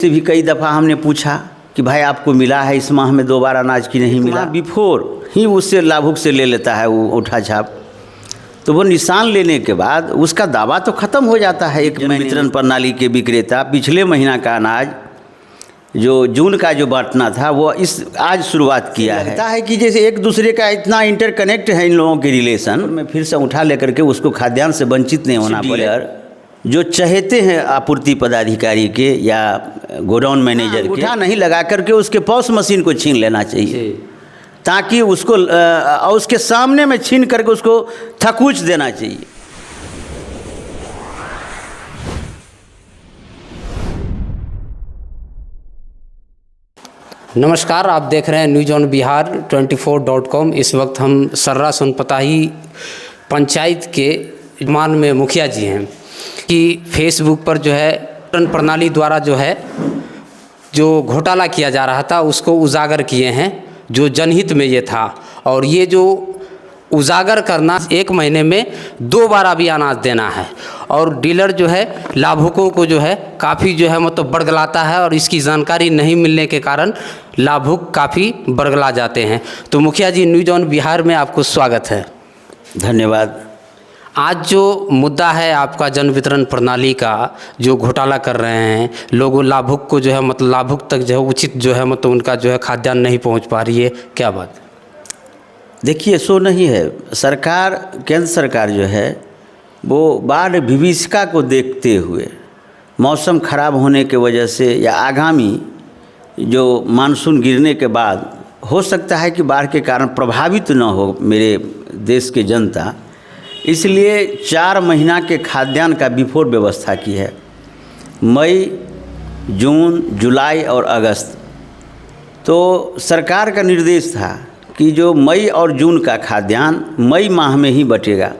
से भी कई दफ़ा हमने पूछा कि भाई आपको मिला है इस माह में 2 बार अनाज की नहीं मिला, बिफोर ही उससे लाभुक से ले लेता है वो उठा छाप। तो वो निशान लेने के बाद उसका दावा तो ख़त्म हो जाता है। एक वितरण प्रणाली के विक्रेता पिछले महीना का अनाज जो जून का जो बांटना था वो आज शुरुआत किया है। लगता है कि जैसे एक दूसरे का इतना इंटरकनेक्ट है इन लोगों के रिलेशन में, फिर से उठा लेकर के उसको खाद्यान्न से वंचित नहीं होना पड़े। जो चाहते हैं आपूर्ति पदाधिकारी के या गोडाउन मैनेजर के, उठा नहीं लगा करके उसके पॉस मशीन को छीन लेना चाहिए, ताकि उसको और उसके सामने में छीन करके उसको थकूच देना चाहिए। नमस्कार, आप देख रहे हैं न्यूज़ ऑन बिहार 24.com। इस वक्त हम सर्रा सोनपताही पंचायत के मान में मुखिया जी हैं कि फेसबुक पर जो है वितरण प्रणाली द्वारा जो घोटाला किया जा रहा था उसको उजागर किए हैं, जो जनहित में ये था। और ये जो उजागर करना, 1 महीने में 2 बार अभी अनाज देना है, और डीलर जो है लाभुकों को जो है काफ़ी जो है मतलब बरगलाता है, और इसकी जानकारी नहीं मिलने के कारण लाभुक काफ़ी बरगला जाते हैं। तो मुखिया जी, न्यूज़ ऑन बिहार में आपको स्वागत है। धन्यवाद। आज जो मुद्दा है आपका जन वितरण प्रणाली का, जो घोटाला कर रहे हैं लोगों, लाभुक को जो है मतलब लाभुक तक जो है उचित जो है मतलब उनका जो है खाद्यान्न नहीं पहुंच पा रही है, क्या बात? देखिए, सो नहीं है। सरकार, केंद्र सरकार जो है वो बाढ़ विभीषिका को देखते हुए, मौसम खराब होने के वजह से या आगामी जो मानसून गिरने के बाद हो सकता है कि बाढ़ के कारण प्रभावित न हो मेरे देश की जनता, इसलिए 4 महीना के खाद्यान्न का बिफोर व्यवस्था की है। मई, जून, जुलाई और अगस्त। तो सरकार का निर्देश था कि जो मई और जून का खाद्यान्न मई माह में ही बटेगा।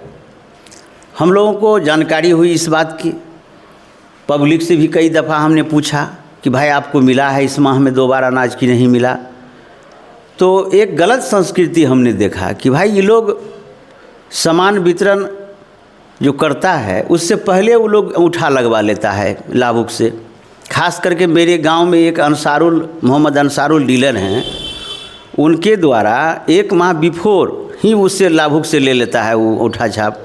हम लोगों को जानकारी हुई इस बात की, पब्लिक से भी कई दफ़ा हमने पूछा कि भाई आपको मिला है इस माह में 2 बार अनाज की नहीं मिला। तो एक गलत संस्कृति हमने देखा कि भाई ये लोग सामान वितरण जो करता है उससे पहले वो लोग उठा लगवा लेता है लाभुक से। खास करके मेरे गांव में एक मोहम्मद अंसारुल डीलर हैं, उनके द्वारा 1 माह बिफोर ही उससे लाभुक से ले लेता है वो उठा छाप।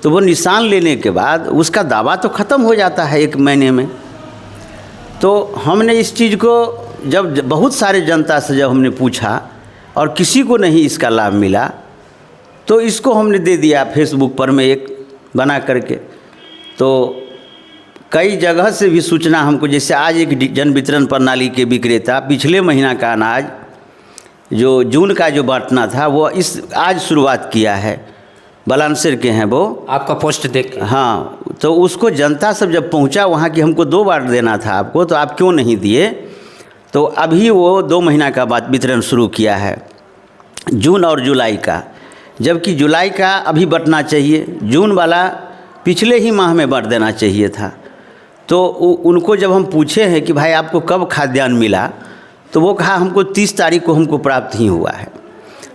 तो वो निशान लेने के बाद उसका दावा तो ख़त्म हो जाता है 1 महीने में। तो हमने इस चीज़ को जब बहुत सारे जनता से जब हमने पूछा और किसी को नहीं इसका लाभ मिला, तो इसको हमने दे दिया फेसबुक पर में एक बना करके। तो कई जगह से भी सूचना हमको, जैसे आज एक जन वितरण प्रणाली के विक्रेता पिछले महीना का अनाज जो जून का जो बांटना था वो आज शुरुआत किया है, बलानसर के हैं वो। आपका पोस्ट देख के? हाँ। तो उसको जनता सब जब पहुंचा वहाँ कि हमको 2 बार देना था आपको, तो आप क्यों नहीं दिए? तो अभी वो 2 महीना का बाद वितरण शुरू किया है, जून और जुलाई का। जबकि जुलाई का अभी बंटना चाहिए, जून वाला पिछले ही माह में बांट देना चाहिए था। तो उनको जब हम पूछे हैं कि भाई आपको कब खाद्यान्न मिला, तो वो कहा हमको 30 तारीख को हमको प्राप्त ही हुआ है।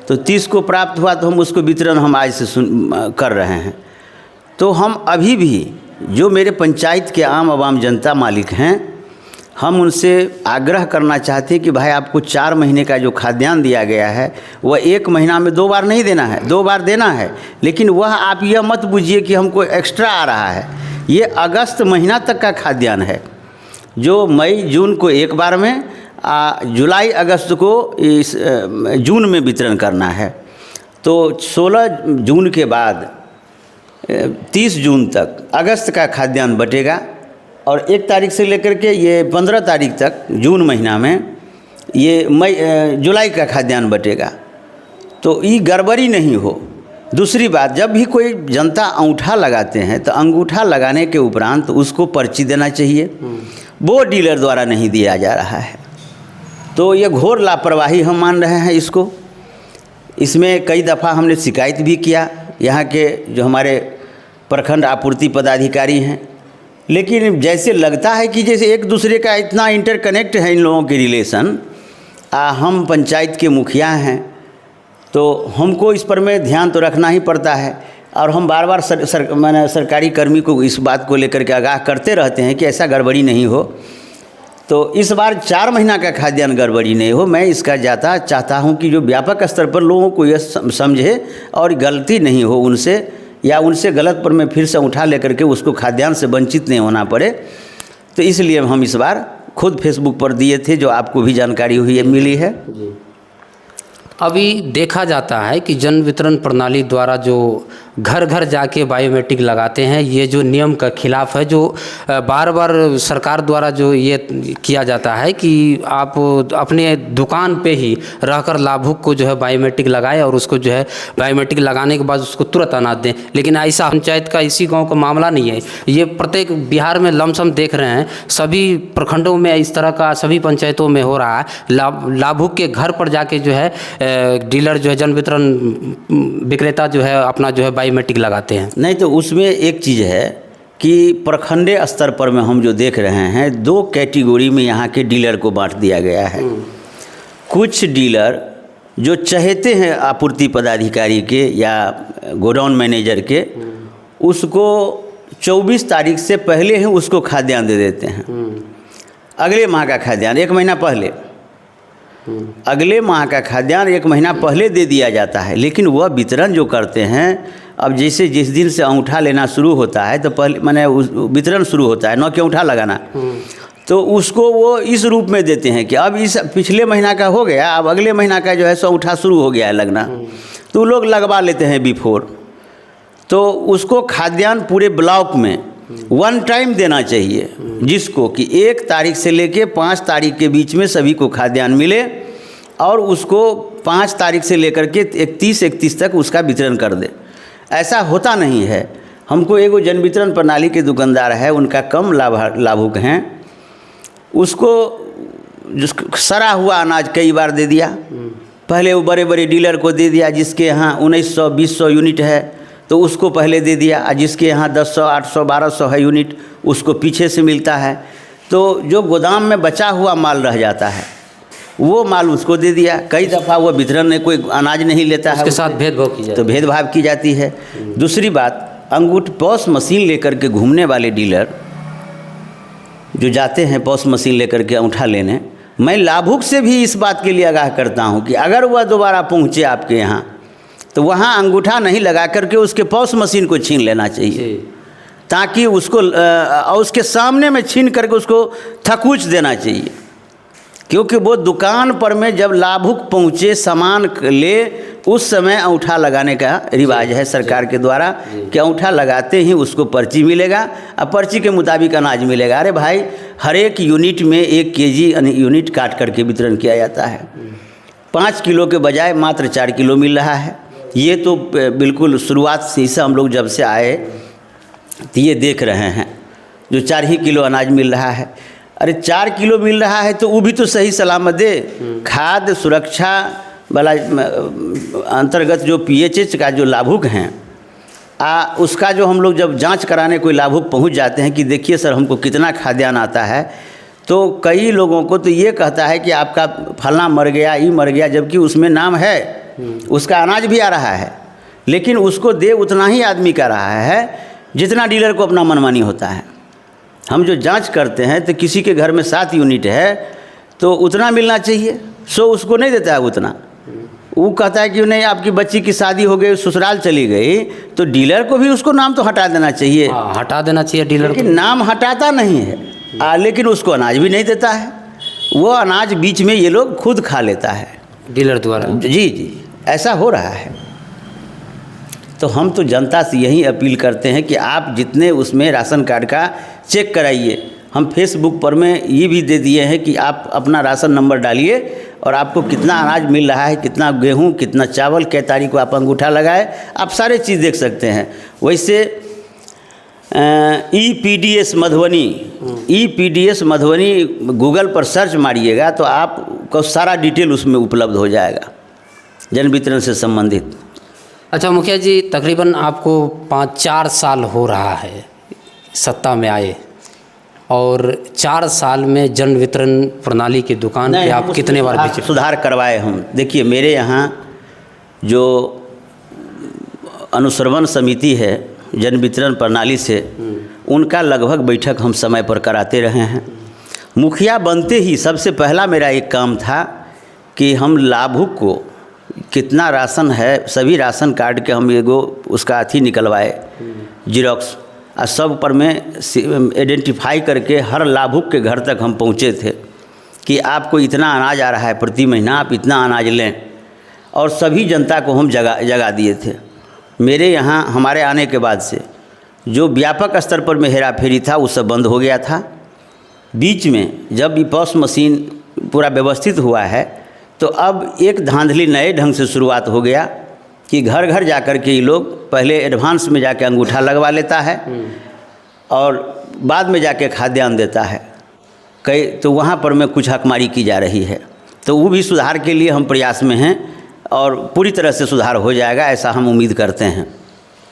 तो 30 को प्राप्त हुआ तो हम उसको वितरण हम आज से कर रहे हैं। तो हम अभी भी जो मेरे पंचायत के आम जनता मालिक हैं, हम उनसे आग्रह करना चाहते हैं कि भाई आपको 4 महीने का जो खाद्यान्न दिया गया है वह 1 महीना में 2 बार नहीं देना है, 2 बार देना है। लेकिन वह आप यह मत बुझिए कि हमको एक्स्ट्रा आ रहा है। ये अगस्त महीना तक का खाद्यान्न है, जो मई जून को 1 बार में, जुलाई अगस्त को इस जून में वितरण करना है। तो 16 जून के बाद 30 जून तक अगस्त का खाद्यान्न बटेगा, और 1 तारीख से लेकर के ये 15 तारीख तक जून महीना में ये जुलाई का खाद्यान्न बटेगा। तो ये गड़बड़ी नहीं हो। दूसरी बात, जब भी कोई जनता अंगूठा लगाते हैं तो अंगूठा लगाने के उपरांत उसको पर्ची देना चाहिए, वो डीलर द्वारा नहीं दिया जा रहा है। तो ये घोर लापरवाही हम मान रहे हैं इसको। इसमें कई दफ़ा हमने शिकायत भी किया यहाँ के जो हमारे प्रखंड आपूर्ति पदाधिकारी हैं, लेकिन जैसे लगता है कि जैसे एक दूसरे का इतना इंटरकनेक्ट है इन लोगों के रिलेशन। हम पंचायत के मुखिया हैं तो हमको इस पर में ध्यान तो रखना ही पड़ता है, और हम बार बार सरकारी कर्मी को इस बात को लेकर के आगाह करते रहते हैं कि ऐसा गड़बड़ी नहीं हो। तो इस बार 4 महीना का खाद्यान्न गड़बड़ी नहीं हो। मैं इसका चाहता हूँ कि जो व्यापक स्तर पर लोगों को यह समझे और गलती नहीं हो उनसे, या उनसे गलत पर मैं फिर से उठा लेकर के उसको खाद्यान्न से वंचित नहीं होना पड़े। तो इसलिए हम इस बार खुद फेसबुक पर दिए थे, जो आपको भी जानकारी हुई मिली है। अभी देखा जाता है कि जन वितरण प्रणाली द्वारा जो घर घर जाके बायोमेट्रिक लगाते हैं, ये जो नियम का खिलाफ है, जो बार बार सरकार द्वारा जो ये किया जाता है कि आप अपने दुकान पे ही रहकर लाभुक को जो है बायोमेट्रिक लगाएं और उसको जो है बायोमेट्रिक लगाने के बाद उसको तुरंत अनाज दें। लेकिन ऐसा पंचायत का इसी गांव का मामला नहीं है, ये प्रत्येक बिहार में लमसम देख रहे हैं, सभी प्रखंडों में इस तरह का सभी पंचायतों में हो रहा है। लाभुक के घर पर जाके जो है डीलर जो है जन वितरण विक्रेता जो है अपना जो है बायोमेट्रिक लगाते हैं। नहीं, तो उसमें एक चीज़ है कि प्रखंडीय स्तर पर में हम जो देख रहे हैं, 2 कैटेगरी में यहाँ के डीलर को बांट दिया गया है। कुछ डीलर जो चाहते हैं आपूर्ति पदाधिकारी के या गोडाउन मैनेजर के, उसको 24 तारीख से पहले ही उसको खाद्यान्न दे देते हैं। अगले माह का खाद्यान्न 1 महीना पहले, अगले माह का खाद्यान्न 1 महीना पहले दे दिया जाता है। लेकिन वह वितरण जो करते हैं, अब जैसे जिस दिन से अंगूठा लेना शुरू होता है तो पहले माने वितरण शुरू होता है, न कि अंगूठा लगाना, तो उसको वो इस रूप में देते हैं कि अब इस पिछले महीना का हो गया, अब अगले महीना का जो है सो अंगूठा शुरू हो गया है लगना, तो लोग लगवा लेते हैं बिफोर। तो उसको खाद्यान्न पूरे ब्लॉक में 1 टाइम देना चाहिए, जिसको कि 1 तारीख से लेके 5 तारीख के बीच में सभी को खाद्यान्न मिले, और उसको 5 तारीख से लेकर के 31 तक उसका वितरण कर दे। ऐसा होता नहीं है। हमको एगो जन वितरण प्रणाली के दुकानदार है, उनका कम लाभुक हैं, उसको सड़ा हुआ अनाज कई बार दे दिया। पहले वो बड़े बड़े डीलर को दे दिया, जिसके यहाँ 1900-2000 यूनिट है तो उसको पहले दे दिया, और जिसके यहाँ 1000, 800, 1200 है यूनिट, उसको पीछे से मिलता है। तो जो गोदाम में बचा हुआ माल रह जाता है, वो माल उसको दे दिया। कई दफ़ा वो वितरण में कोई अनाज नहीं लेता है, उसके साथ भेदभाव की जाती, तो भेदभाव की जाती है। दूसरी बात, अंगूठा पॉस मशीन लेकर के घूमने वाले डीलर जो जाते हैं पॉस मशीन लेकर के अंगूठा लेने, मैं लाभुक से भी इस बात के लिए आगाह करता हूँ कि अगर वह दोबारा पहुँचे आपके यहाँ, तो वहाँ अंगूठा नहीं लगा करके उसके पॉस मशीन को छीन लेना चाहिए, ताकि उसको और उसके सामने में छीन करके उसको थकूच देना चाहिए। क्योंकि वो दुकान पर में जब लाभुक पहुँचे सामान ले, उस समय अंगूठा लगाने का रिवाज है सरकार के द्वारा कि अंगूठा लगाते ही उसको पर्ची मिलेगा, और पर्ची के मुताबिक अनाज मिलेगा। अरे भाई, हर एक यूनिट में 1 केजी यूनिट काट करके वितरण किया जाता है। 5 किलो के बजाय मात्र 4 किलो मिल रहा है। ये तो बिल्कुल शुरुआत से ही हम लोग जब से आए तो ये देख रहे हैं, जो 4 ही किलो अनाज मिल रहा है। अरे 4 किलो मिल रहा है तो वो भी तो सही सलामत दे। खाद्य सुरक्षा वाला अंतर्गत जो PHH का जो लाभुक हैं, उसका जो हम लोग जब जांच कराने कोई लाभुक पहुंच जाते हैं कि देखिए सर हमको कितना खाद्यान्न आता है, तो कई लोगों को तो ये कहता है कि आपका फलना मर गया, ये मर गया, जबकि उसमें नाम है, उसका अनाज भी आ रहा है, लेकिन उसको दे उतना ही आदमी का रहा है जितना डीलर को अपना मनमानी होता है। हम जो जांच करते हैं तो किसी के घर में 7 यूनिट है तो उतना मिलना चाहिए, सो उसको नहीं देता है उतना। वो कहता है कि नहीं आपकी बच्ची की शादी हो गई, ससुराल चली गई, तो डीलर को भी उसको नाम तो हटा देना चाहिए। हटा देना चाहिए डीलर, लेकिन नाम हटाता नहीं है, लेकिन उसको अनाज भी नहीं देता है। वो अनाज बीच में ये लोग खुद खा लेता है डीलर द्वारा। जी जी, ऐसा हो रहा है। तो हम तो जनता से यही अपील करते हैं कि आप जितने उसमें राशन कार्ड का चेक कराइए। हम फेसबुक पर में ये भी दे दिए हैं कि आप अपना राशन नंबर डालिए और आपको कितना अनाज मिल रहा है, कितना गेहूं, कितना चावल, कै तारीख को आप अंगूठा लगाए, आप सारे चीज़ देख सकते हैं। वैसे EPDS Madhubani, EPDS Madhubani Google पर सर्च मारिएगा तो आपको सारा डिटेल उसमें उपलब्ध हो जाएगा जन वितरण से संबंधित। अच्छा मुखिया जी, तकरीबन आपको 5-4 साल हो रहा है सत्ता में आए, और 4 साल में जन वितरण प्रणाली की दुकान पे आप कितने बार बेचे? सुधार करवाए हम। देखिए मेरे यहाँ जो अनुश्रवण समिति है जन वितरण प्रणाली से, उनका लगभग बैठक हम समय पर कराते रहे हैं। मुखिया बनते ही सबसे पहला मेरा एक काम था कि हम लाभुक को कितना राशन है, सभी राशन कार्ड के हम एगो उसका अथी निकलवाए जिरोक्स, और सब पर में आइडेंटिफाई करके हर लाभुक के घर तक हम पहुँचे थे कि आपको इतना अनाज आ रहा है प्रति महीना, आप इतना अनाज लें, और सभी जनता को हम जगा दिए थे। मेरे यहाँ हमारे आने के बाद से जो व्यापक स्तर पर में हेरा फेरी था वो सब बंद हो गया था। बीच में जब ये पॉस मशीन पूरा व्यवस्थित हुआ है तो अब एक धांधली नए ढंग से शुरुआत हो गया कि घर घर जा कर के ये लोग पहले एडवांस में जाके अंगूठा लगवा लेता है और बाद में जाके खाद्यान्न देता है कई, तो वहाँ पर में कुछ हकमारी की जा रही है। तो वो भी सुधार के लिए हम प्रयास में हैं और पूरी तरह से सुधार हो जाएगा, ऐसा हम उम्मीद करते हैं।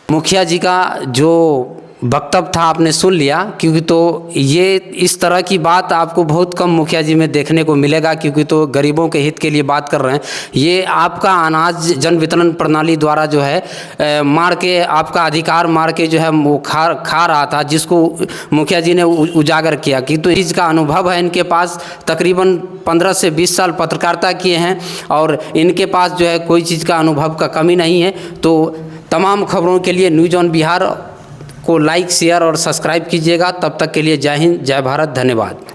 मुखिया जी का जो वक्तव्य था आपने सुन लिया, क्योंकि तो ये इस तरह की बात आपको बहुत कम मुखिया जी में देखने को मिलेगा, क्योंकि तो गरीबों के हित के लिए बात कर रहे हैं। ये आपका अनाज जन वितरण प्रणाली द्वारा जो है मार के, आपका अधिकार मार के जो है वो खा रहा था, जिसको मुखिया जी ने उजागर किया कि तो इस का अनुभव है इनके पास, तकरीबन 15 से 20 साल पत्रकारिता किए हैं और इनके पास जो है कोई चीज़ का अनुभव का कमी नहीं है। तो तमाम खबरों के लिए न्यूज़ ऑन बिहार को लाइक, शेयर और सब्सक्राइब कीजिएगा। तब तक के लिए जय हिंद, जय भारत, धन्यवाद।